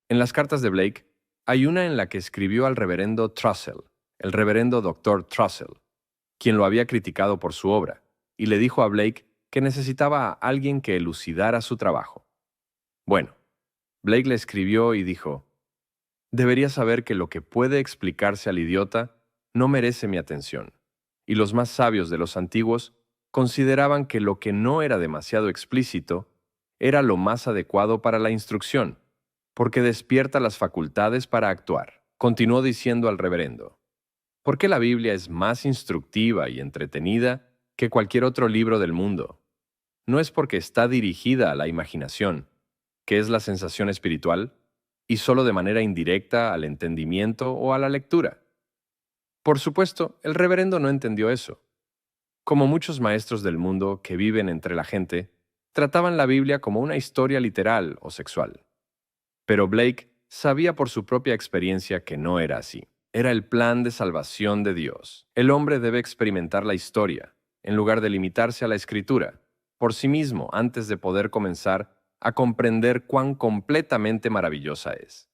En las cartas de Blake, hay una en la que escribió al reverendo Trussell, el reverendo doctor Trussell, quien lo había criticado por su obra, y le dijo a Blake que necesitaba a alguien que elucidara su trabajo. Bueno, Blake le escribió y dijo: debería saber que lo que puede explicarse al idiota no merece mi atención, y los más sabios de los antiguos consideraban que lo que no era demasiado explícito era lo más adecuado para la instrucción, porque despierta las facultades para actuar. Continuó diciendo al reverendo: ¿por qué la Biblia es más instructiva y entretenida que cualquier otro libro del mundo? No es porque está dirigida a la imaginación, que es la sensación espiritual, y solo de manera indirecta al entendimiento o a la lectura. Por supuesto, el reverendo no entendió eso. Como muchos maestros del mundo que viven entre la gente, trataban la Biblia como una historia literal o sexual. Pero Blake sabía por su propia experiencia que no era así. Era el plan de salvación de Dios. El hombre debe experimentar la historia, en lugar de limitarse a la escritura, por sí mismo antes de poder comenzar a comprender cuán completamente maravillosa es.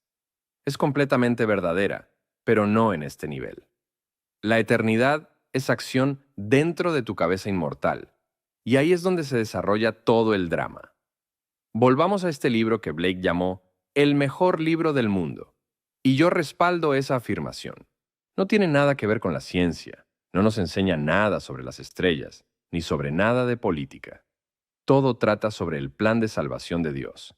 Es completamente verdadera, pero no en este nivel. La eternidad es acción dentro de tu cabeza inmortal, y ahí es donde se desarrolla todo el drama. Volvamos a este libro que Blake llamó el mejor libro del mundo, y yo respaldo esa afirmación. No tiene nada que ver con la ciencia, no nos enseña nada sobre las estrellas, ni sobre nada de política. Todo trata sobre el plan de salvación de Dios.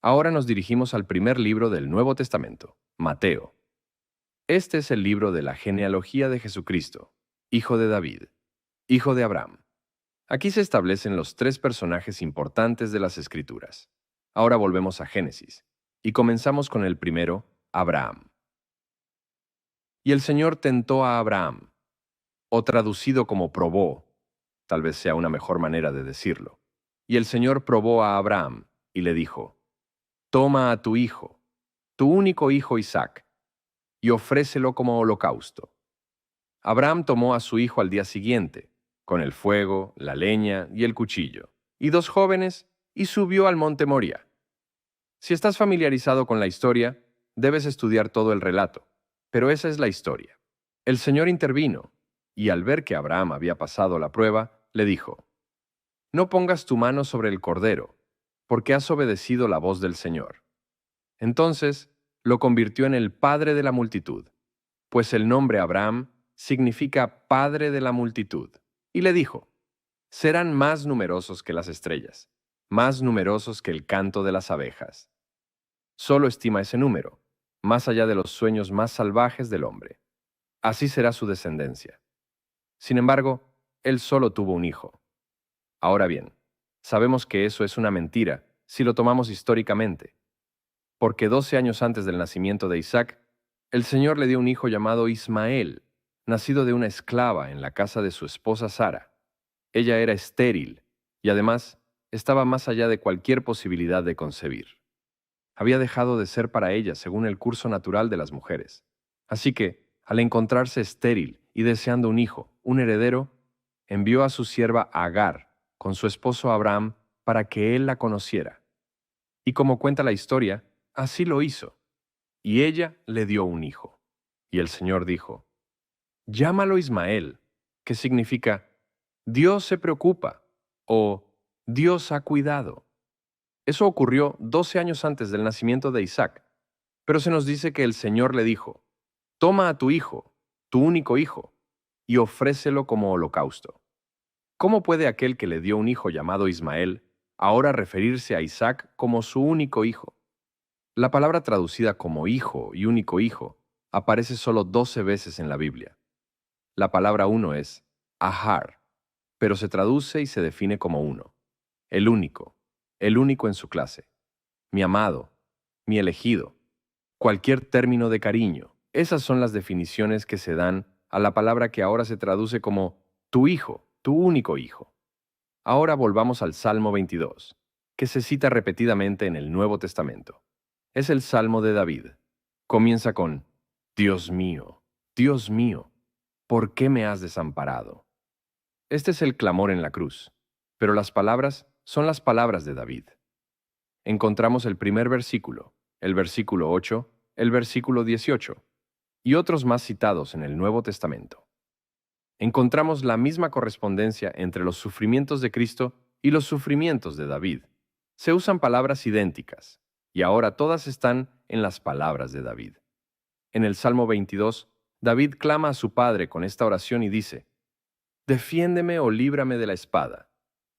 Ahora nos dirigimos al primer libro del Nuevo Testamento, Mateo. Este es el libro de la genealogía de Jesucristo, hijo de David, hijo de Abraham. Aquí se establecen los tres personajes importantes de las Escrituras. Ahora volvemos a Génesis, y comenzamos con el primero, Abraham. Y el Señor tentó a Abraham, o traducido como probó, tal vez sea una mejor manera de decirlo. Y el Señor probó a Abraham, y le dijo: toma a tu hijo, tu único hijo Isaac, y ofrécelo como holocausto. Abraham tomó a su hijo al día siguiente, con el fuego, la leña y el cuchillo, y dos jóvenes, y subió al monte Moria. Si estás familiarizado con la historia, debes estudiar todo el relato, pero esa es la historia. El Señor intervino, y al ver que Abraham había pasado la prueba, le dijo: no pongas tu mano sobre el cordero, porque has obedecido la voz del Señor. Entonces lo convirtió en el padre de la multitud, pues el nombre Abraham significa padre de la multitud. Y le dijo: serán más numerosos que las estrellas, más numerosos que el canto de las abejas. Solo estima ese número, más allá de los sueños más salvajes del hombre. Así será su descendencia. Sin embargo, él solo tuvo un hijo. Ahora bien, sabemos que eso es una mentira si lo tomamos históricamente, porque 12 años antes del nacimiento de Isaac, el Señor le dio un hijo llamado Ismael, nacido de una esclava en la casa de su esposa Sara. Ella era estéril y además estaba más allá de cualquier posibilidad de concebir. Había dejado de ser para ella según el curso natural de las mujeres. Así que, al encontrarse estéril y deseando un hijo, un heredero, envió a su sierva Agar con su esposo Abraham para que él la conociera. Y como cuenta la historia, así lo hizo. Y ella le dio un hijo. Y el Señor dijo: llámalo Ismael, que significa Dios se preocupa o Dios ha cuidado. Eso ocurrió 12 años antes del nacimiento de Isaac, pero se nos dice que el Señor le dijo: toma a tu hijo, tu único hijo, y ofrécelo como holocausto. ¿Cómo puede aquel que le dio un hijo llamado Ismael ahora referirse a Isaac como su único hijo? La palabra traducida como hijo y único hijo aparece solo 12 veces en la Biblia. La palabra uno es ahar, pero se traduce y se define como uno. El único en su clase. Mi amado, mi elegido. Cualquier término de cariño. Esas son las definiciones que se dan a la palabra que ahora se traduce como tu hijo, tu único hijo. Ahora volvamos al Salmo 22, que se cita repetidamente en el Nuevo Testamento. Es el Salmo de David. Comienza con: Dios mío, ¿por qué me has desamparado? Este es el clamor en la cruz, pero las palabras son las palabras de David. Encontramos el primer versículo, el versículo 8, el versículo 18, y otros más citados en el Nuevo Testamento. Encontramos la misma correspondencia entre los sufrimientos de Cristo y los sufrimientos de David. Se usan palabras idénticas, y ahora todas están en las palabras de David. En el Salmo 22, David clama a su Padre con esta oración y dice: «Defiéndeme o líbrame de la espada.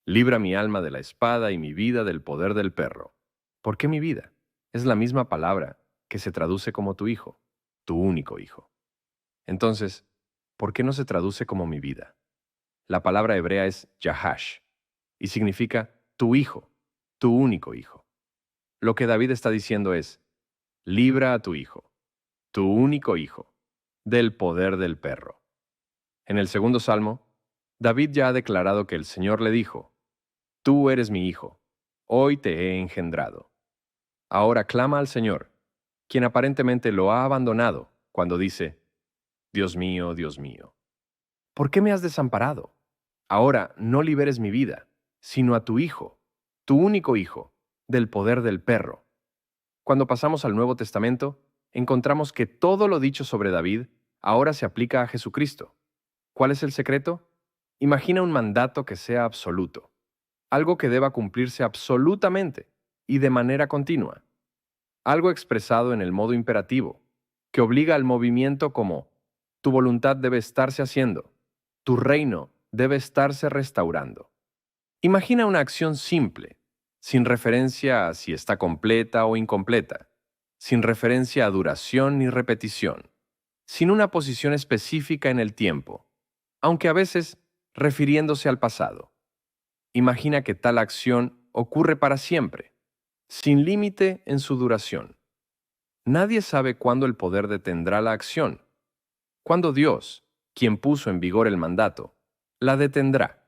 Libra mi alma de la espada y mi vida del poder del perro». ¿Por qué mi vida? Es la misma palabra que se traduce como tu hijo, tu único hijo. Entonces, ¿por qué no se traduce como mi vida? La palabra hebrea es Yahash y significa tu hijo, tu único hijo. Lo que David está diciendo es: libra a tu hijo, tu único hijo, del poder del perro. En el segundo salmo, David ya ha declarado que el Señor le dijo: tú eres mi hijo, hoy te he engendrado. Ahora clama al Señor, quien aparentemente lo ha abandonado, cuando dice: Dios mío, ¿por qué me has desamparado? Ahora no liberes mi vida, sino a tu hijo, tu único hijo, del poder del perro. Cuando pasamos al Nuevo Testamento, encontramos que todo lo dicho sobre David ahora se aplica a Jesucristo. ¿Cuál es el secreto? Imagina un mandato que sea absoluto, algo que deba cumplirse absolutamente y de manera continua, algo expresado en el modo imperativo, que obliga al movimiento como: tu voluntad debe estarse haciendo, tu reino debe estarse restaurando. Imagina una acción simple, sin referencia a si está completa o incompleta, sin referencia a duración ni repetición, sin una posición específica en el tiempo, aunque a veces refiriéndose al pasado. Imagina que tal acción ocurre para siempre, sin límite en su duración. Nadie sabe cuándo el poder detendrá la acción, cuándo Dios, quien puso en vigor el mandato, la detendrá,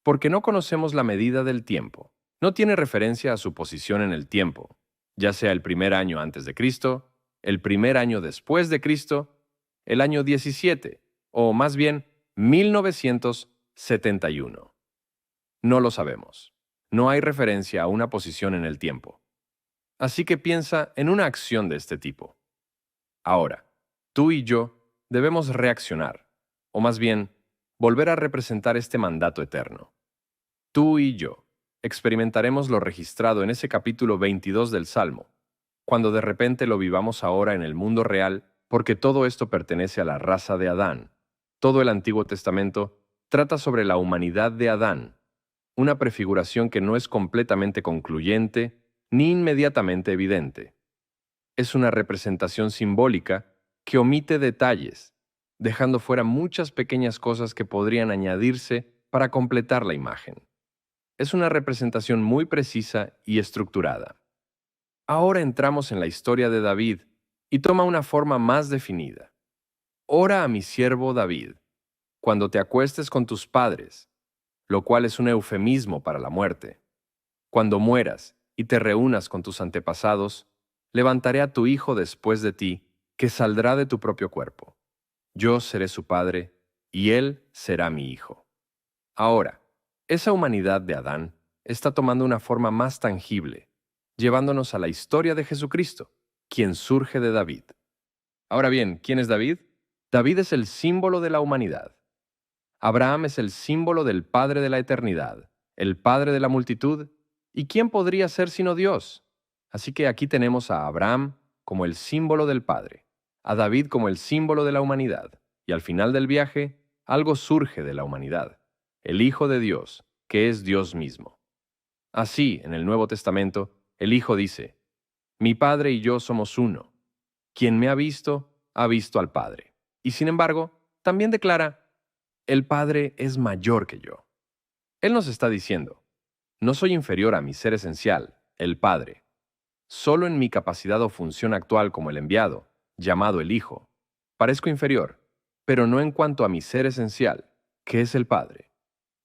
porque no conocemos la medida del tiempo. No tiene referencia a su posición en el tiempo, ya sea el primer año antes de Cristo, el primer año después de Cristo, el año 17, o más bien 1971. No lo sabemos. No hay referencia a una posición en el tiempo. Así que piensa en una acción de este tipo. Ahora, tú y yo debemos reaccionar, o más bien, volver a representar este mandato eterno. Tú y yo experimentaremos lo registrado en ese capítulo 22 del Salmo, cuando de repente lo vivamos ahora en el mundo real, porque todo esto pertenece a la raza de Adán. Todo el Antiguo Testamento trata sobre la humanidad de Adán, una prefiguración que no es completamente concluyente ni inmediatamente evidente. Es una representación simbólica que omite detalles, dejando fuera muchas pequeñas cosas que podrían añadirse para completar la imagen. Es una representación muy precisa y estructurada. Ahora entramos en la historia de David y toma una forma más definida. Ora a mi siervo David, cuando te acuestes con tus padres, lo cual es un eufemismo para la muerte. Cuando mueras y te reúnas con tus antepasados, levantaré a tu hijo después de ti, que saldrá de tu propio cuerpo. Yo seré su padre, y él será mi hijo. Ahora, esa humanidad de Adán está tomando una forma más tangible, llevándonos a la historia de Jesucristo, quien surge de David. Ahora bien, ¿quién es David? David es el símbolo de la humanidad. Abraham es el símbolo del Padre de la eternidad, el Padre de la multitud. ¿Y quién podría ser sino Dios? Así que aquí tenemos a Abraham como el símbolo del Padre, a David como el símbolo de la humanidad, y al final del viaje, algo surge de la humanidad, el Hijo de Dios, que es Dios mismo. Así, en el Nuevo Testamento, el Hijo dice: mi Padre y yo somos uno. Quien me ha visto al Padre. Y sin embargo, también declara: el Padre es mayor que yo. Él nos está diciendo: no soy inferior a mi ser esencial, el Padre. Solo en mi capacidad o función actual como el enviado, llamado el Hijo, parezco inferior, pero no en cuanto a mi ser esencial, que es el Padre.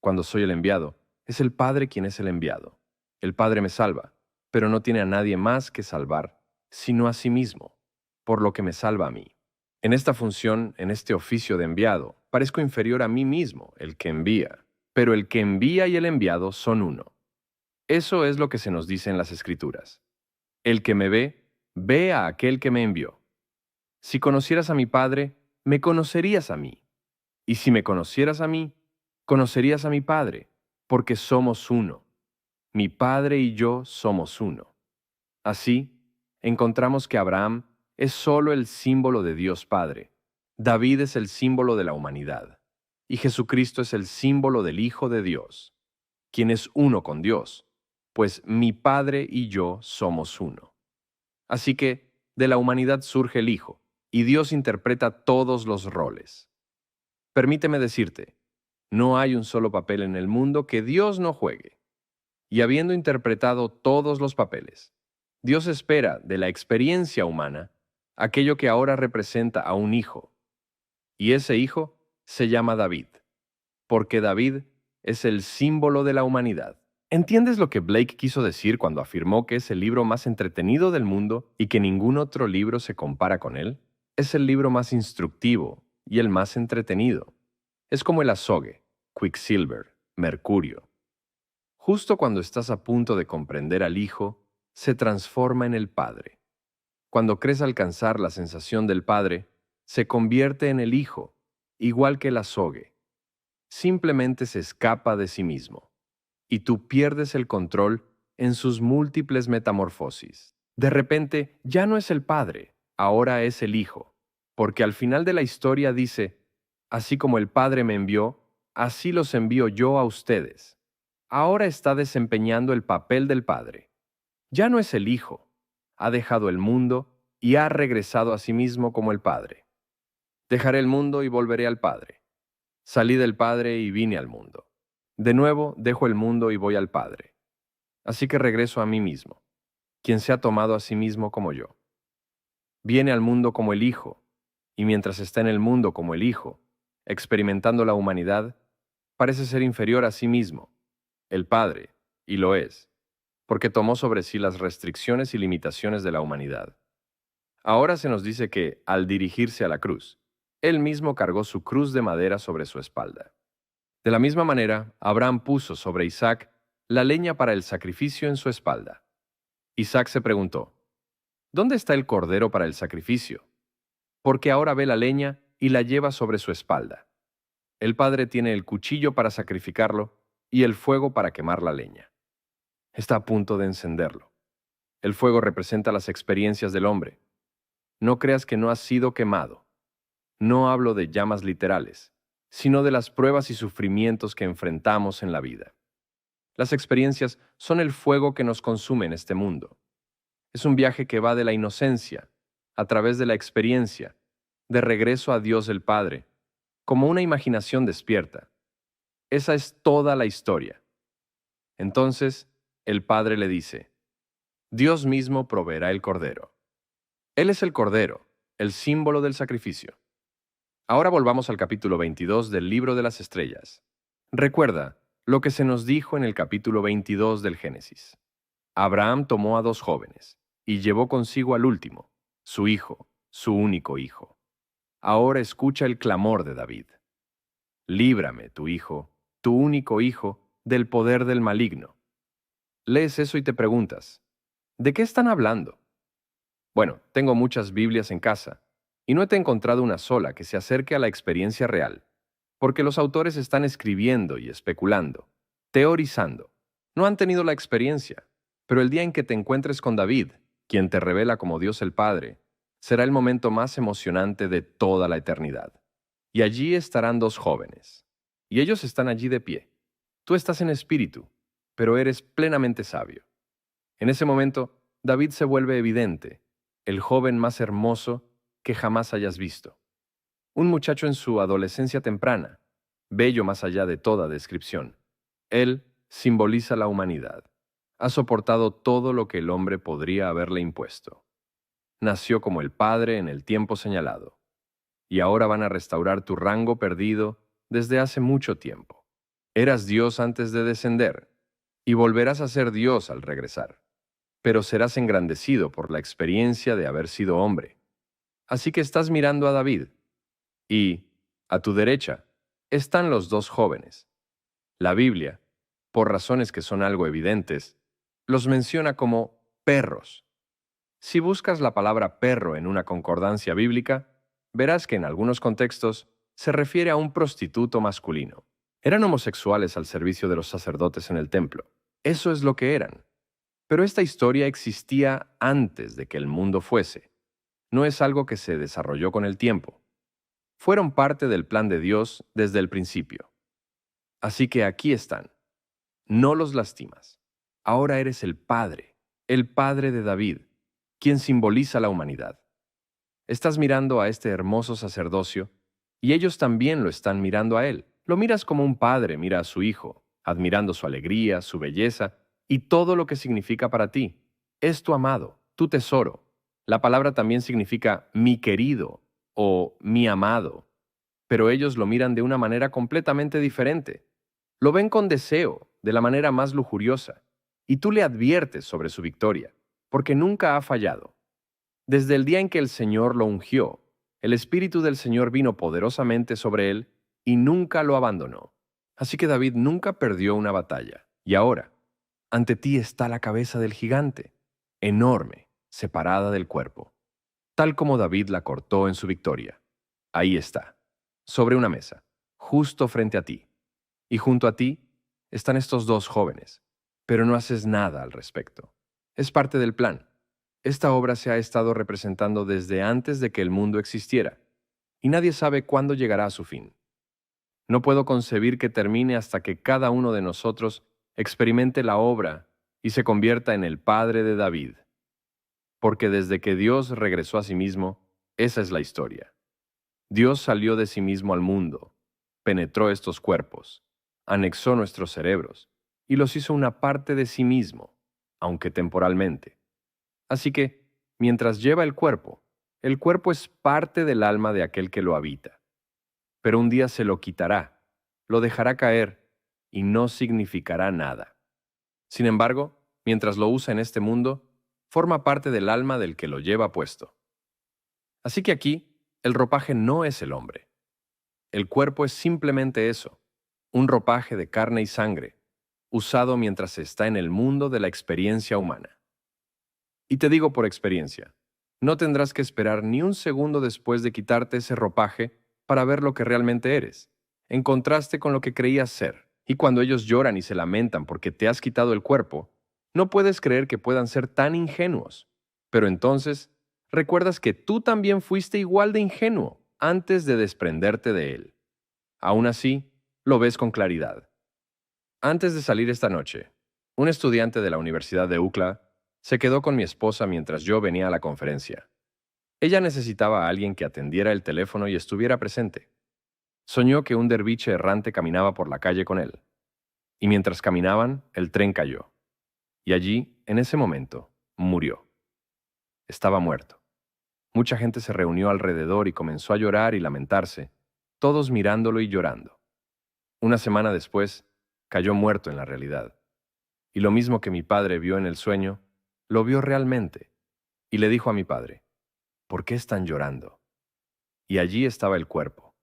Cuando soy el enviado, es el Padre quien es el enviado. El Padre me salva, pero no tiene a nadie más que salvar, sino a sí mismo, por lo que me salva a mí. En esta función, en este oficio de enviado, parezco inferior a mí mismo, el que envía, pero el que envía y el enviado son uno. Eso es lo que se nos dice en las Escrituras. El que me ve, Ve a aquel que me envió. Si conocieras a mi Padre, me conocerías a mí. Y si me conocieras a mí, conocerías a mi Padre, porque somos uno. Mi Padre y yo somos uno. Así, encontramos que Abraham es solo el símbolo de Dios Padre. David es el símbolo de la humanidad. Y Jesucristo es el símbolo del Hijo de Dios, quien es uno con Dios, pues mi Padre y yo somos uno. Así que, de la humanidad surge el Hijo, y Dios interpreta todos los roles. Permíteme decirte, no hay un solo papel en el mundo que Dios no juegue. Y habiendo interpretado todos los papeles, Dios espera de la experiencia humana aquello que ahora representa a un hijo. Y ese hijo se llama David, porque David es el símbolo de la humanidad. ¿Entiendes lo que Blake quiso decir cuando afirmó que es el libro más entretenido del mundo y que ningún otro libro se compara con él? Es el libro más instructivo y el más entretenido. Es como el azogue, Quicksilver, Mercurio. Justo cuando estás a punto de comprender al Hijo, se transforma en el Padre. Cuando crees alcanzar la sensación del Padre, se convierte en el Hijo, igual que el azogue. Simplemente se escapa de sí mismo, y tú pierdes el control en sus múltiples metamorfosis. De repente, ya no es el Padre, ahora es el Hijo, porque al final de la historia dice, así como el Padre me envió, así los envío yo a ustedes. Ahora está desempeñando el papel del Padre. Ya no es el Hijo, ha dejado el mundo y ha regresado a sí mismo como el Padre. Dejaré el mundo y volveré al Padre. Salí del Padre y vine al mundo. De nuevo dejo el mundo y voy al Padre. Así que regreso a mí mismo, quien se ha tomado a sí mismo como yo. Viene al mundo como el Hijo, y mientras está en el mundo como el Hijo, experimentando la humanidad, parece ser inferior a sí mismo, el Padre, y lo es, porque tomó sobre sí las restricciones y limitaciones de la humanidad. Ahora se nos dice que, al dirigirse a la cruz, él mismo cargó su cruz de madera sobre su espalda. De la misma manera, Abraham puso sobre Isaac la leña para el sacrificio en su espalda. Isaac se preguntó, ¿dónde está el cordero para el sacrificio? Porque ahora ve la leña y la lleva sobre su espalda. El padre tiene el cuchillo para sacrificarlo y el fuego para quemar la leña. Está a punto de encenderlo. El fuego representa las experiencias del hombre. No creas que no has sido quemado. No hablo de llamas literales, sino de las pruebas y sufrimientos que enfrentamos en la vida. Las experiencias son el fuego que nos consume en este mundo. Es un viaje que va de la inocencia, a través de la experiencia, de regreso a Dios el Padre, como una imaginación despierta. Esa es toda la historia. Entonces, el Padre le dice, Dios mismo proveerá el Cordero. Él es el Cordero, el símbolo del sacrificio. Ahora volvamos al capítulo 22 del Libro de las Estrellas. Recuerda lo que se nos dijo en el capítulo 22 del Génesis. Abraham tomó a dos jóvenes y llevó consigo al último, su hijo, su único hijo. Ahora escucha el clamor de David. Líbrame, tu hijo, tu único hijo, del poder del maligno. Lees eso y te preguntas, ¿de qué están hablando? Bueno, tengo muchas Biblias en casa y no he encontrado una sola que se acerque a la experiencia real, porque los autores están escribiendo y especulando, teorizando. No han tenido la experiencia, pero el día en que te encuentres con David, quien te revela como Dios el Padre, será el momento más emocionante de toda la eternidad. Y allí estarán dos jóvenes, y ellos están allí de pie. Tú estás en espíritu, pero eres plenamente sabio. En ese momento, David se vuelve evidente, el joven más hermoso que jamás hayas visto. Un muchacho en su adolescencia temprana, bello más allá de toda descripción. Él simboliza la humanidad. Ha soportado todo lo que el hombre podría haberle impuesto. Nació como el Padre en el tiempo señalado. Y ahora van a restaurar tu rango perdido desde hace mucho tiempo. Eras Dios antes de descender, y volverás a ser Dios al regresar. Pero serás engrandecido por la experiencia de haber sido hombre. Así que estás mirando a David, y, a tu derecha, están los dos jóvenes. La Biblia, por razones que son algo evidentes, los menciona como perros. Si buscas la palabra perro en una concordancia bíblica, verás que en algunos contextos se refiere a un prostituto masculino. Eran homosexuales al servicio de los sacerdotes en el templo. Eso es lo que eran. Pero esta historia existía antes de que el mundo fuese. No es algo que se desarrolló con el tiempo. Fueron parte del plan de Dios desde el principio. Así que aquí están. No los lastimas. Ahora eres el padre de David, quien simboliza la humanidad. Estás mirando a este hermoso sacerdocio y ellos también lo están mirando a él. Lo miras como un padre mira a su hijo, admirando su alegría, su belleza y todo lo que significa para ti. Es tu amado, tu tesoro. La palabra también significa mi querido o mi amado, pero ellos lo miran de una manera completamente diferente. Lo ven con deseo, de la manera más lujuriosa, y tú le adviertes sobre su victoria, porque nunca ha fallado. Desde el día en que el Señor lo ungió, el Espíritu del Señor vino poderosamente sobre él y nunca lo abandonó. Así que David nunca perdió una batalla. Y ahora, ante ti está la cabeza del gigante, enorme, separada del cuerpo, tal como David la cortó en su victoria. Ahí está, sobre una mesa, justo frente a ti. Y junto a ti están estos dos jóvenes, pero no haces nada al respecto. Es parte del plan. Esta obra se ha estado representando desde antes de que el mundo existiera, y nadie sabe cuándo llegará a su fin. No puedo concebir que termine hasta que cada uno de nosotros experimente la obra y se convierta en el Padre de David. Porque desde que Dios regresó a sí mismo, esa es la historia. Dios salió de sí mismo al mundo, penetró estos cuerpos, anexó nuestros cerebros y los hizo una parte de sí mismo, aunque temporalmente. Así que, mientras lleva el cuerpo es parte del alma de aquel que lo habita. Pero un día se lo quitará, lo dejará caer y no significará nada. Sin embargo, mientras lo usa en este mundo, forma parte del alma del que lo lleva puesto. Así que aquí, el ropaje no es el hombre. El cuerpo es simplemente eso, un ropaje de carne y sangre, usado mientras se está en el mundo de la experiencia humana. Y te digo por experiencia, no tendrás que esperar ni un segundo después de quitarte ese ropaje para ver lo que realmente eres, en contraste con lo que creías ser. Y cuando ellos lloran y se lamentan porque te has quitado el cuerpo, no puedes creer que puedan ser tan ingenuos. Pero entonces, recuerdas que tú también fuiste igual de ingenuo antes de desprenderte de él. Aún así, lo ves con claridad. Antes de salir esta noche, un estudiante de la Universidad de UCLA se quedó con mi esposa mientras yo venía a la conferencia. Ella necesitaba a alguien que atendiera el teléfono y estuviera presente. Soñó que un derviche errante caminaba por la calle con él. Y mientras caminaban, el tren cayó. Y allí, en ese momento, murió. Estaba muerto. Mucha gente se reunió alrededor y comenzó a llorar y lamentarse, todos mirándolo y llorando. Una semana después, cayó muerto en la realidad. Y lo mismo que mi padre vio en el sueño, lo vio realmente. Y le dijo a mi padre, ¿por qué están llorando? Y allí estaba el cuerpo,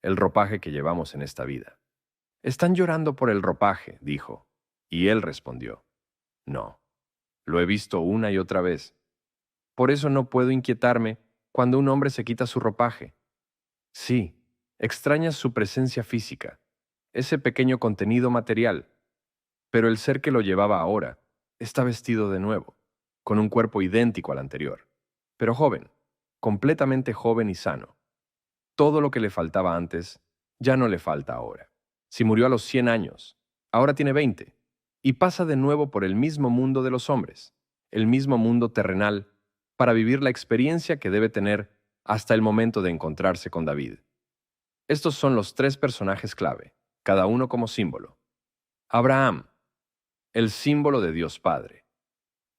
el ropaje que llevamos en esta vida. Están llorando por el ropaje, dijo. Y él respondió, no, lo he visto una y otra vez. Por eso no puedo inquietarme cuando un hombre se quita su ropaje. Sí, extrañas su presencia física, ese pequeño contenido material, pero el ser que lo llevaba ahora está vestido de nuevo, con un cuerpo idéntico al anterior, pero joven, completamente joven y sano. Todo lo que le faltaba antes ya no le falta ahora. Si murió a los 100 años, ahora tiene 20, y pasa de nuevo por el mismo mundo de los hombres, el mismo mundo terrenal, para vivir la experiencia que debe tener hasta el momento de encontrarse con David. Estos son los tres personajes clave, cada uno como símbolo. Abraham, el símbolo de Dios Padre.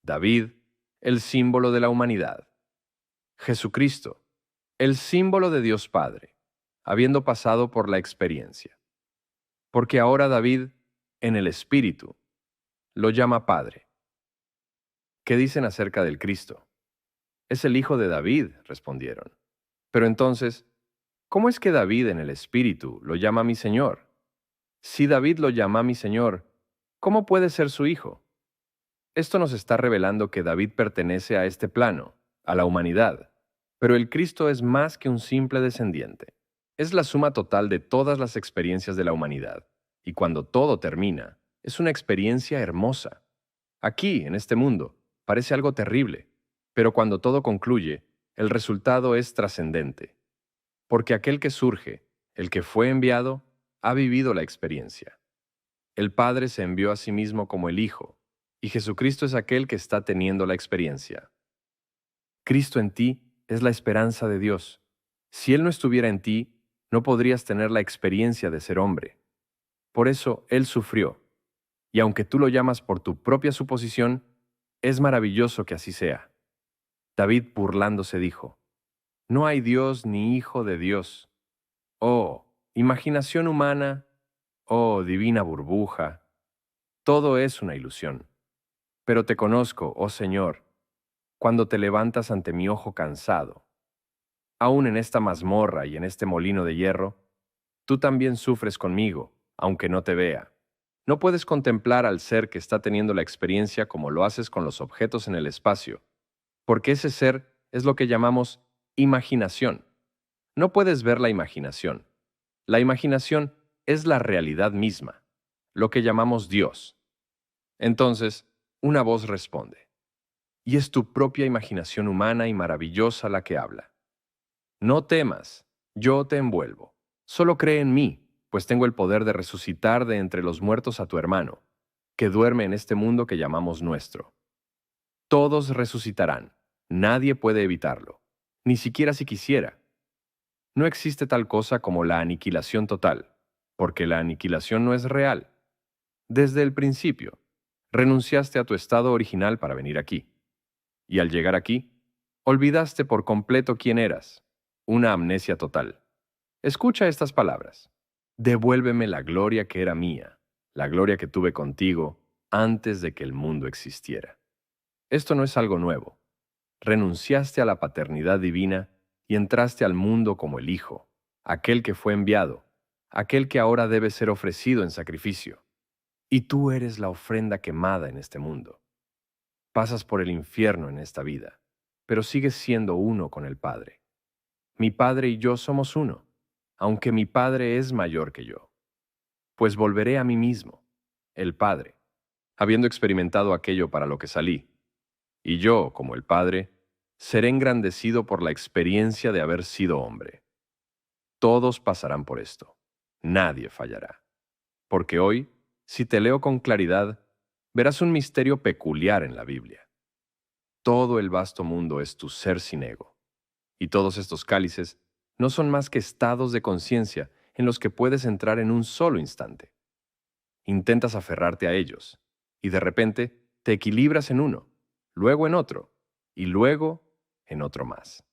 David, el símbolo de la humanidad. Jesucristo, el símbolo de Dios Padre, habiendo pasado por la experiencia. Porque ahora David, en el Espíritu, lo llama Padre. ¿Qué dicen acerca del Cristo? Es el Hijo de David, respondieron. Pero entonces, ¿cómo es que David en el Espíritu lo llama mi Señor? Si David lo llama mi Señor, ¿cómo puede ser su hijo? Esto nos está revelando que David pertenece a este plano, a la humanidad, pero el Cristo es más que un simple descendiente. Es la suma total de todas las experiencias de la humanidad, y cuando todo termina, es una experiencia hermosa. Aquí, en este mundo, parece algo terrible, pero cuando todo concluye, el resultado es trascendente, porque aquel que surge, el que fue enviado, ha vivido la experiencia. El Padre se envió a sí mismo como el Hijo, y Jesucristo es aquel que está teniendo la experiencia. Cristo en ti es la esperanza de Dios. Si Él no estuviera en ti, no podrías tener la experiencia de ser hombre. Por eso Él sufrió, y aunque tú lo llamas por tu propia suposición, es maravilloso que así sea. David burlándose dijo, no hay Dios ni hijo de Dios. Oh, imaginación humana, oh, divina burbuja, todo es una ilusión. Pero te conozco, oh Señor, cuando te levantas ante mi ojo cansado. Aún en esta mazmorra y en este molino de hierro, tú también sufres conmigo, aunque no te vea. No puedes contemplar al ser que está teniendo la experiencia como lo haces con los objetos en el espacio, porque ese ser es lo que llamamos imaginación. No puedes ver la imaginación. La imaginación es la realidad misma, lo que llamamos Dios. Entonces, una voz responde, y es tu propia imaginación humana y maravillosa la que habla. No temas, yo te envuelvo. Solo cree en mí, pues tengo el poder de resucitar de entre los muertos a tu hermano, que duerme en este mundo que llamamos nuestro. Todos resucitarán, nadie puede evitarlo, ni siquiera si quisiera. No existe tal cosa como la aniquilación total, porque la aniquilación no es real. Desde el principio, renunciaste a tu estado original para venir aquí. Y al llegar aquí, olvidaste por completo quién eras, una amnesia total. Escucha estas palabras. Devuélveme la gloria que era mía, la gloria que tuve contigo antes de que el mundo existiera. Esto no es algo nuevo. Renunciaste a la paternidad divina y entraste al mundo como el Hijo, aquel que fue enviado, aquel que ahora debe ser ofrecido en sacrificio. Y tú eres la ofrenda quemada en este mundo. Pasas por el infierno en esta vida, pero sigues siendo uno con el Padre. Mi Padre y yo somos uno, aunque mi Padre es mayor que yo. Pues volveré a mí mismo, el Padre, habiendo experimentado aquello para lo que salí. Y yo, como el Padre, seré engrandecido por la experiencia de haber sido hombre. Todos pasarán por esto. Nadie fallará. Porque hoy, si te leo con claridad, verás un misterio peculiar en la Biblia. Todo el vasto mundo es tu ser sin ego. Y todos estos cálices no son más que estados de conciencia en los que puedes entrar en un solo instante. Intentas aferrarte a ellos, y de repente te equilibras en uno, luego en otro, y luego en otro más.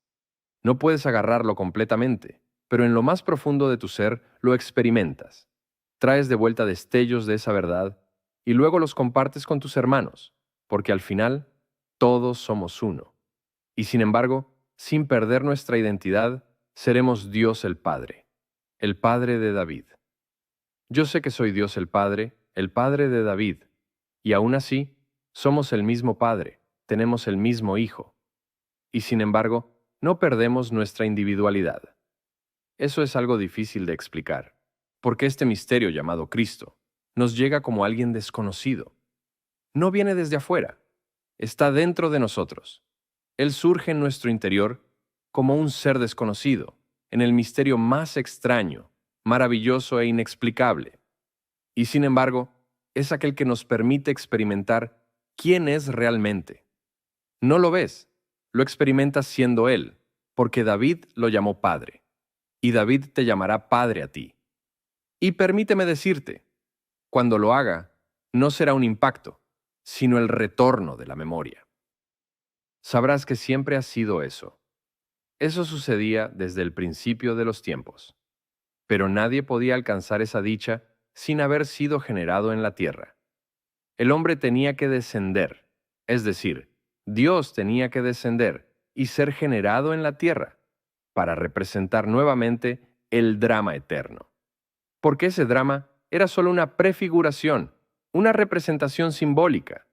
No puedes agarrarlo completamente, pero en lo más profundo de tu ser lo experimentas. Traes de vuelta destellos de esa verdad y luego los compartes con tus hermanos, porque al final todos somos uno. Y sin embargo, sin perder nuestra identidad, seremos Dios el Padre de David. Yo sé que soy Dios el Padre de David, y aún así, somos el mismo Padre, tenemos el mismo Hijo, y sin embargo, no perdemos nuestra individualidad. Eso es algo difícil de explicar, porque este misterio llamado Cristo nos llega como alguien desconocido. No viene desde afuera, está dentro de nosotros. Él surge en nuestro interior como un ser desconocido, en el misterio más extraño, maravilloso e inexplicable. Y sin embargo, es aquel que nos permite experimentar quién es realmente. No lo ves, lo experimentas siendo Él, porque David lo llamó Padre, y David te llamará Padre a ti. Y permíteme decirte, cuando lo haga, no será un impacto, sino el retorno de la memoria. Sabrás que siempre ha sido eso. Eso sucedía desde el principio de los tiempos. Pero nadie podía alcanzar esa dicha sin haber sido generado en la tierra. El hombre tenía que descender, es decir, Dios tenía que descender y ser generado en la tierra para representar nuevamente el drama eterno. Porque ese drama era solo una prefiguración, una representación simbólica.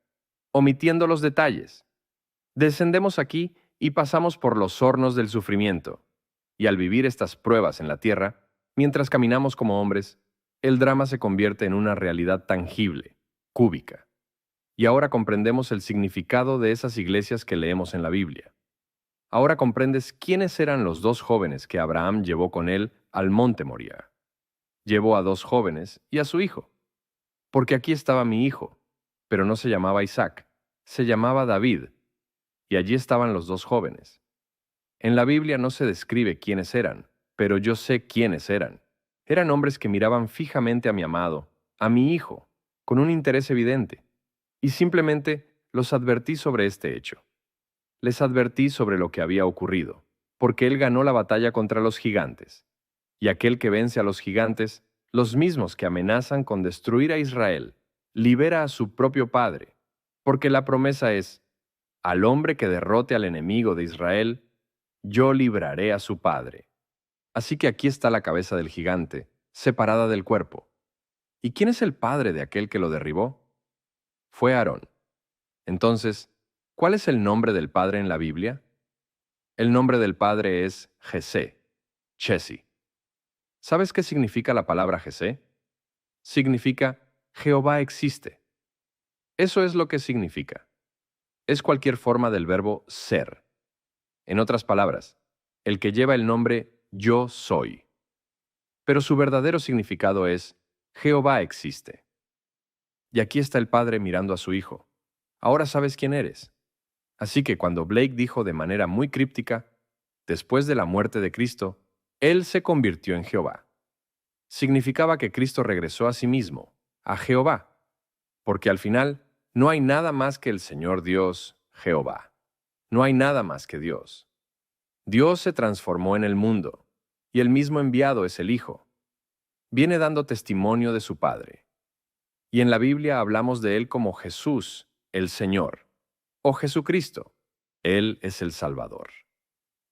omitiendo los detalles. Descendemos aquí y pasamos por los hornos del sufrimiento. Y al vivir estas pruebas en la tierra, mientras caminamos como hombres, el drama se convierte en una realidad tangible, cúbica. Y ahora comprendemos el significado de esas iglesias que leemos en la Biblia. Ahora comprendes quiénes eran los dos jóvenes que Abraham llevó con él al monte Moriah. Llevó a dos jóvenes y a su hijo. Porque aquí estaba mi hijo, pero no se llamaba Isaac, se llamaba David, y allí estaban los dos jóvenes. En la Biblia no se describe quiénes eran, pero yo sé quiénes eran. Eran hombres que miraban fijamente a mi amado, a mi hijo, con un interés evidente, y simplemente los advertí sobre este hecho. Les advertí sobre lo que había ocurrido, porque él ganó la batalla contra los gigantes. Y aquel que vence a los gigantes, los mismos que amenazan con destruir a Israel, libera a su propio padre, porque la promesa es, al hombre que derrote al enemigo de Israel, yo libraré a su padre. Así que aquí está la cabeza del gigante, separada del cuerpo. ¿Y quién es el padre de aquel que lo derribó? Fue Aarón. Entonces, ¿cuál es el nombre del padre en la Biblia? El nombre del padre es Jesé, Chesi. ¿Sabes qué significa la palabra Jesé? Significa Jehová existe. Eso es lo que significa. Es cualquier forma del verbo ser. En otras palabras, el que lleva el nombre yo soy. Pero su verdadero significado es Jehová existe. Y aquí está el padre mirando a su hijo. Ahora sabes quién eres. Así que cuando Blake dijo de manera muy críptica, después de la muerte de Cristo, Él se convirtió en Jehová. Significaba que Cristo regresó a sí mismo, a Jehová, porque al final no hay nada más que el Señor Dios, Jehová. No hay nada más que Dios. Dios se transformó en el mundo, y el mismo enviado es el Hijo. Viene dando testimonio de su Padre. Y en la Biblia hablamos de Él como Jesús, el Señor, o Jesucristo. Él es el Salvador.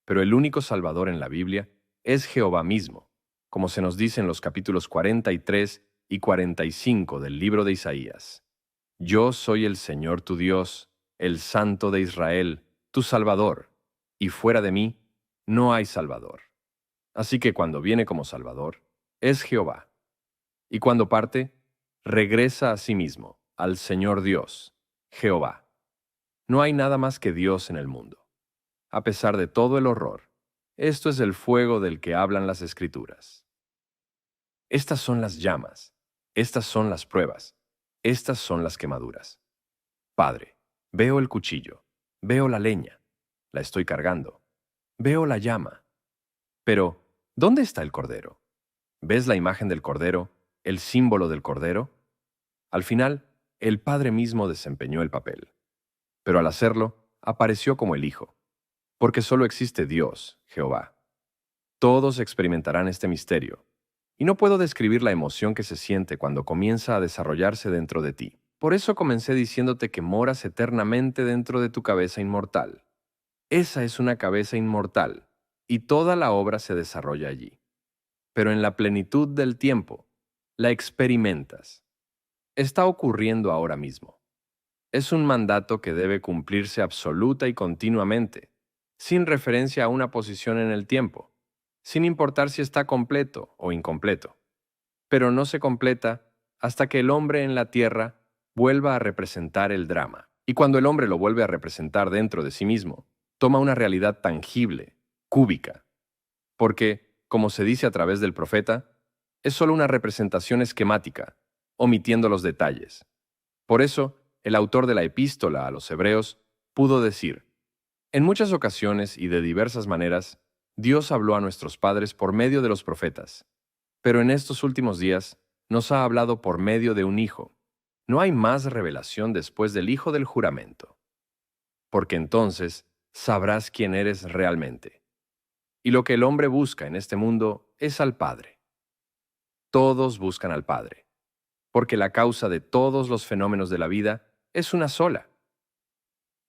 Pero el único Salvador en la Biblia es Jehová mismo, como se nos dice en los capítulos 43 y 45 del libro de Isaías. Yo soy el Señor tu Dios, el Santo de Israel, tu Salvador, y fuera de mí no hay Salvador. Así que cuando viene como Salvador, es Jehová. Y cuando parte, regresa a sí mismo, al Señor Dios, Jehová. No hay nada más que Dios en el mundo. A pesar de todo el horror, esto es el fuego del que hablan las Escrituras. Estas son las llamas, estas son las pruebas, estas son las quemaduras. Padre, veo el cuchillo, veo la leña, la estoy cargando, veo la llama. Pero, ¿dónde está el cordero? ¿Ves la imagen del cordero, el símbolo del cordero? Al final, el Padre mismo desempeñó el papel. Pero al hacerlo, apareció como el Hijo, porque solo existe Dios, Jehová. Todos experimentarán este misterio, y no puedo describir la emoción que se siente cuando comienza a desarrollarse dentro de ti. Por eso comencé diciéndote que moras eternamente dentro de tu cabeza inmortal. Esa es una cabeza inmortal, y toda la obra se desarrolla allí. Pero en la plenitud del tiempo, la experimentas. Está ocurriendo ahora mismo. Es un mandato que debe cumplirse absoluta y continuamente, sin referencia a una posición en el tiempo, sin importar si está completo o incompleto. Pero no se completa hasta que el hombre en la tierra vuelva a representar el drama. Y cuando el hombre lo vuelve a representar dentro de sí mismo, toma una realidad tangible, cúbica. Porque, como se dice a través del profeta, es solo una representación esquemática, omitiendo los detalles. Por eso, el autor de la epístola a los Hebreos pudo decir, en muchas ocasiones y de diversas maneras, Dios habló a nuestros padres por medio de los profetas, pero en estos últimos días nos ha hablado por medio de un Hijo. No hay más revelación después del Hijo del juramento, porque entonces sabrás quién eres realmente. Y lo que el hombre busca en este mundo es al Padre. Todos buscan al Padre, porque la causa de todos los fenómenos de la vida es una sola.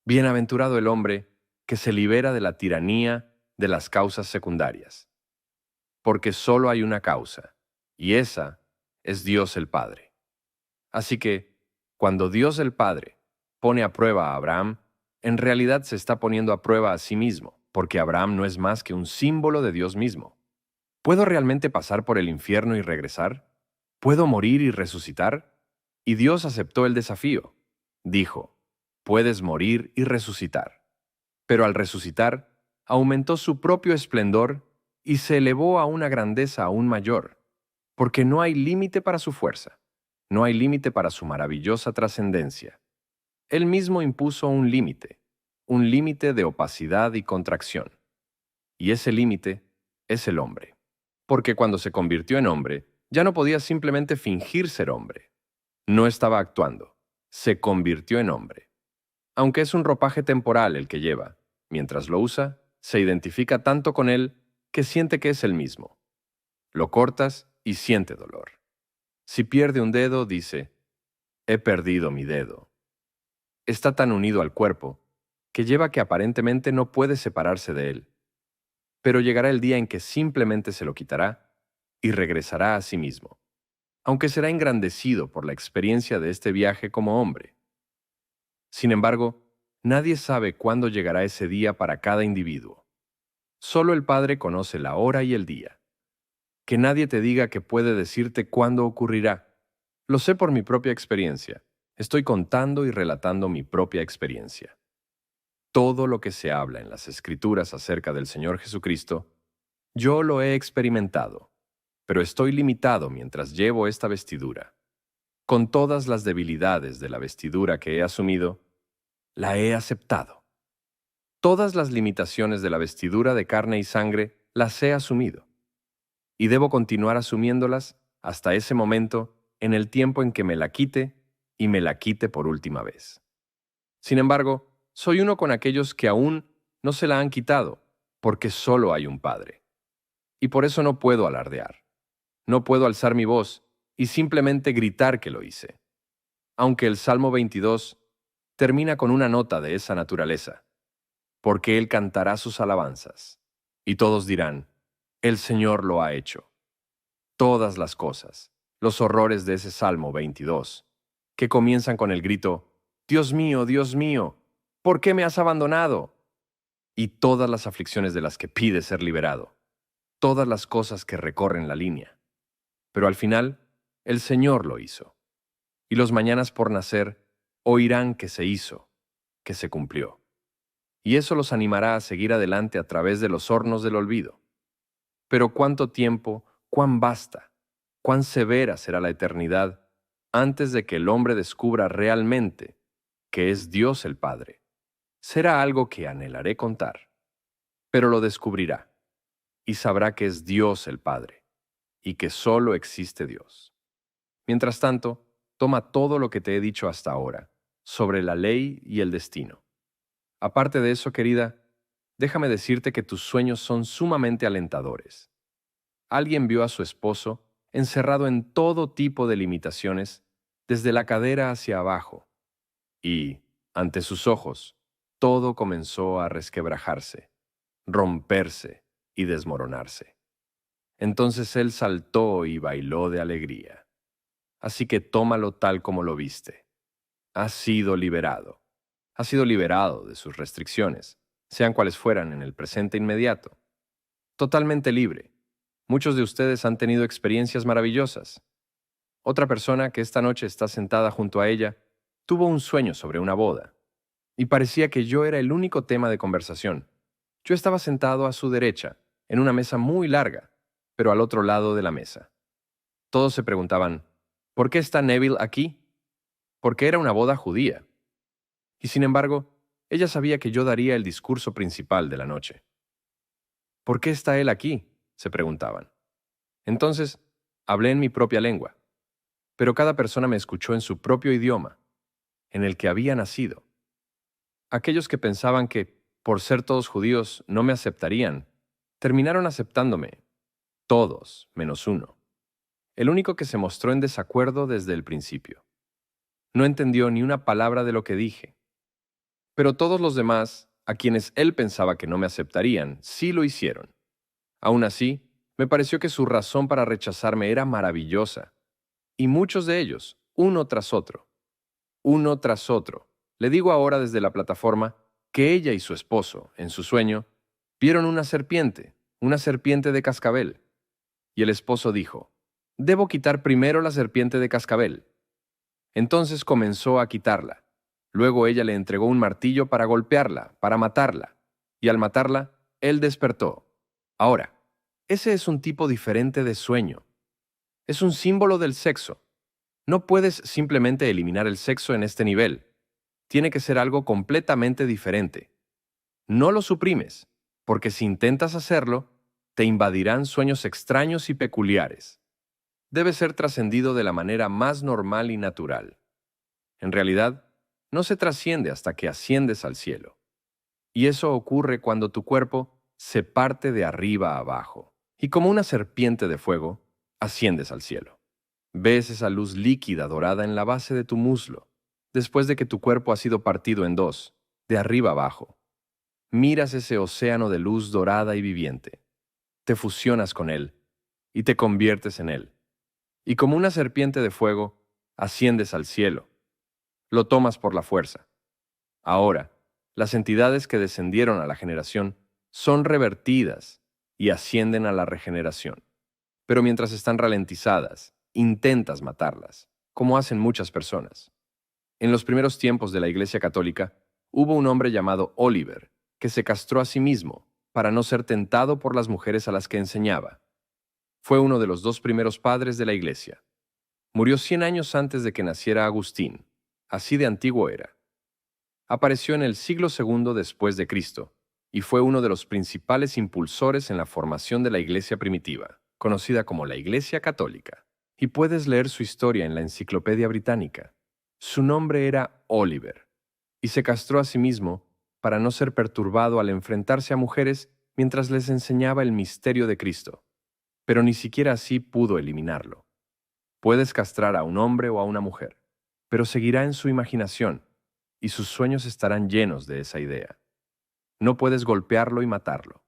Bienaventurado el hombre que se libera de la tiranía de las causas secundarias, porque solo hay una causa, y esa es Dios el Padre. Así que, cuando Dios el Padre pone a prueba a Abraham, en realidad se está poniendo a prueba a sí mismo, porque Abraham no es más que un símbolo de Dios mismo. ¿Puedo realmente pasar por el infierno y regresar? ¿Puedo morir y resucitar? Y Dios aceptó el desafío. Dijo, puedes morir y resucitar. Pero al resucitar, aumentó su propio esplendor y se elevó a una grandeza aún mayor, porque no hay límite para su fuerza, no hay límite para su maravillosa trascendencia. Él mismo impuso un límite de opacidad y contracción. Y ese límite es el hombre. Porque cuando se convirtió en hombre, ya no podía simplemente fingir ser hombre. No estaba actuando, se convirtió en hombre. Aunque es un ropaje temporal el que lleva, mientras lo usa, se identifica tanto con él que siente que es el mismo. Lo cortas y siente dolor. Si pierde un dedo, dice, he perdido mi dedo. Está tan unido al cuerpo que lleva que aparentemente no puede separarse de él. Pero llegará el día en que simplemente se lo quitará y regresará a sí mismo, aunque será engrandecido por la experiencia de este viaje como hombre. Sin embargo, nadie sabe cuándo llegará ese día para cada individuo. Solo el Padre conoce la hora y el día. Que nadie te diga que puede decirte cuándo ocurrirá. Lo sé por mi propia experiencia. Estoy contando y relatando mi propia experiencia. Todo lo que se habla en las Escrituras acerca del Señor Jesucristo, yo lo he experimentado, pero estoy limitado mientras llevo esta vestidura. Con todas las debilidades de la vestidura que he asumido, la he aceptado. Todas las limitaciones de la vestidura de carne y sangre las he asumido. Y debo continuar asumiéndolas hasta ese momento en el tiempo en que me la quite y me la quite por última vez. Sin embargo, soy uno con aquellos que aún no se la han quitado, porque solo hay un Padre. Y por eso no puedo alardear. No puedo alzar mi voz y simplemente gritar que lo hice. Aunque el Salmo 22 termina con una nota de esa naturaleza, porque Él cantará sus alabanzas, y todos dirán, el Señor lo ha hecho. Todas las cosas, los horrores de ese Salmo 22, que comienzan con el grito, Dios mío, ¿por qué me has abandonado? Y todas las aflicciones de las que pide ser liberado, todas las cosas que recorren la línea. Pero al final, el Señor lo hizo. Y los mañanas por nacer oirán que se hizo, que se cumplió. Y eso los animará a seguir adelante a través de los hornos del olvido. Pero cuánto tiempo, cuán vasta, cuán severa será la eternidad antes de que el hombre descubra realmente que es Dios el Padre. Será algo que anhelaré contar, pero lo descubrirá y sabrá que es Dios el Padre y que solo existe Dios. Mientras tanto, toma todo lo que te he dicho hasta ahora sobre la ley y el destino. Aparte de eso, querida, déjame decirte que tus sueños son sumamente alentadores. Alguien vio a su esposo encerrado en todo tipo de limitaciones, desde la cadera hacia abajo, y, ante sus ojos, todo comenzó a resquebrajarse, romperse y desmoronarse. Entonces él saltó y bailó de alegría. Así que tómalo tal como lo viste. Has sido liberado. Has sido liberado de sus restricciones, sean cuales fueran en el presente inmediato. Totalmente libre. Muchos de ustedes han tenido experiencias maravillosas. Otra persona que esta noche está sentada junto a ella tuvo un sueño sobre una boda, y parecía que yo era el único tema de conversación. Yo estaba sentado a su derecha, en una mesa muy larga, pero al otro lado de la mesa. Todos se preguntaban, ¿por qué está Neville aquí? Porque era una boda judía. Y sin embargo, ella sabía que yo daría el discurso principal de la noche. ¿Por qué está él aquí?, se preguntaban. Entonces, hablé en mi propia lengua, pero cada persona me escuchó en su propio idioma, en el que había nacido. Aquellos que pensaban que, por ser todos judíos, no me aceptarían, terminaron aceptándome, todos menos uno, el único que se mostró en desacuerdo desde el principio. No entendió ni una palabra de lo que dije. Pero todos los demás, a quienes él pensaba que no me aceptarían, sí lo hicieron. Aún así, me pareció que su razón para rechazarme era maravillosa. Y muchos de ellos, uno tras otro, Le digo ahora desde la plataforma que ella y su esposo, en su sueño, vieron una serpiente de cascabel. Y el esposo dijo, «Debo quitar primero la serpiente de cascabel». Entonces comenzó a quitarla. Luego ella le entregó un martillo para golpearla, para matarla. Y al matarla, él despertó. Ahora, ese es un tipo diferente de sueño. Es un símbolo del sexo. No puedes simplemente eliminar el sexo en este nivel. Tiene que ser algo completamente diferente. No lo suprimes, porque si intentas hacerlo, te invadirán sueños extraños y peculiares. Debe ser trascendido de la manera más normal y natural. En realidad, no se trasciende hasta que asciendes al cielo. Y eso ocurre cuando tu cuerpo se parte de arriba a abajo. Y como una serpiente de fuego, asciendes al cielo. Ves esa luz líquida dorada en la base de tu muslo, después de que tu cuerpo ha sido partido en dos, de arriba abajo. Miras ese océano de luz dorada y viviente. Te fusionas con él y te conviertes en él. Y como una serpiente de fuego, asciendes al cielo. Lo tomas por la fuerza. Ahora, las entidades que descendieron a la generación son revertidas y ascienden a la regeneración. Pero mientras están ralentizadas, intentas matarlas, como hacen muchas personas. En los primeros tiempos de la Iglesia Católica, hubo un hombre llamado Oliver, que se castró a sí mismo para no ser tentado por las mujeres a las que enseñaba. Fue uno de los dos primeros padres de la Iglesia. Murió 100 años antes de que naciera Agustín. Así de antiguo era. Apareció en el siglo II después de Cristo y fue uno de los principales impulsores en la formación de la Iglesia primitiva, conocida como la Iglesia Católica. Y puedes leer su historia en la Enciclopedia Británica. Su nombre era Oliver, y se castró a sí mismo para no ser perturbado al enfrentarse a mujeres mientras les enseñaba el misterio de Cristo. Pero ni siquiera así pudo eliminarlo. Puedes castrar a un hombre o a una mujer, pero seguirá en su imaginación, y sus sueños estarán llenos de esa idea. No puedes golpearlo y matarlo.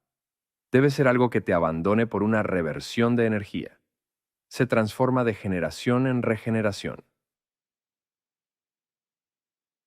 Debe ser algo que te abandone por una reversión de energía. Se transforma de generación en regeneración.